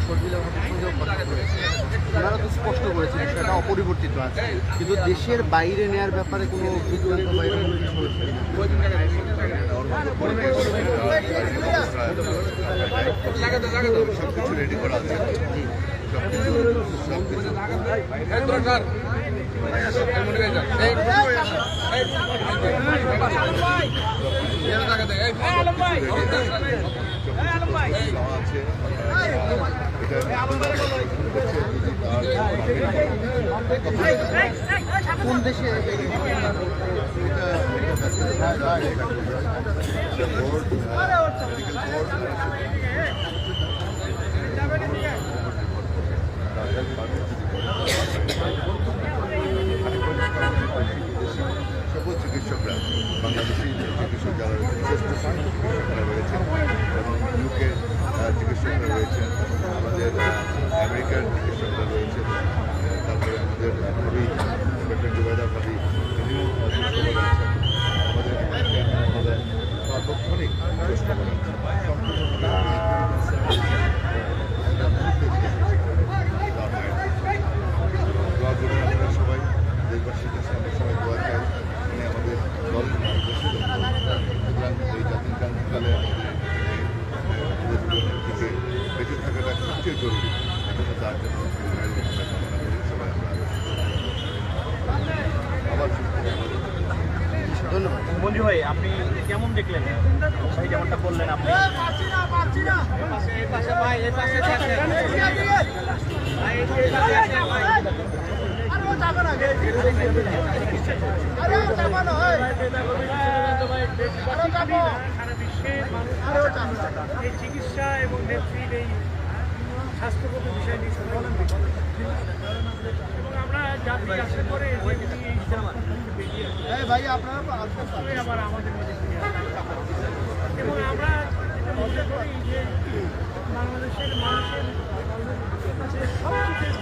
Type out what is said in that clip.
শর্মিলা ভাবির সঙ্গেও কথা বলেছে, ওনারা তো স্পষ্ট করেছেন সেটা অপরিবর্তিত আছে, কিন্তু দেশের বাইরে নেয়ার ব্যাপারে কোনো সিদ্ধান্ত বা এরকম কিছু হচ্ছে না। সবকিছু রেডি করা আছে। কোন দেশে সকল চিকিৎসকরা বাংলাদেশি চিকিৎসক যারা শ্রেষ্ঠ চিকিৎসকরা রয়েছেন এবং ইউকে চিকিৎসকরা রয়েছেন, আমাদের আমেরিকার চিকিৎসকরা রয়েছেন, তারপরে আমাদের ভাবি ডক্টর জুবাইদা ভাবি তিনিও চিকিৎসকরা আছেন, আমাদের সার্বক্ষণিক চেষ্টা করেন আপনারা সবাই দেশবাসীর সামনে সবাই দোয়া চাই, উনি আমাদের দল নির্দেশিত। সুতরাং এই জাতিকালে আমাদের দিকে বেঁচে থাকাটা সবচেয়ে জরুরি, এজন্য তার জন্য কামনা করি সবাই আমরা আবার ধন্যবাদ। মঞ্জু ভাই, আপনি কেমন দেখলেন ভাই যেমনটা বললেন আপনি? সারা বিশ্বের এই চিকিৎসা এবং নেত্রীর এই স্বাস্থ্যগত বিষয় নিয়ে এবং আমরা জাতি আসার পরে আবার আমাদের মধ্যে এবং আমরা মনে করি যে বাংলাদেশের মানুষের সবচেয়ে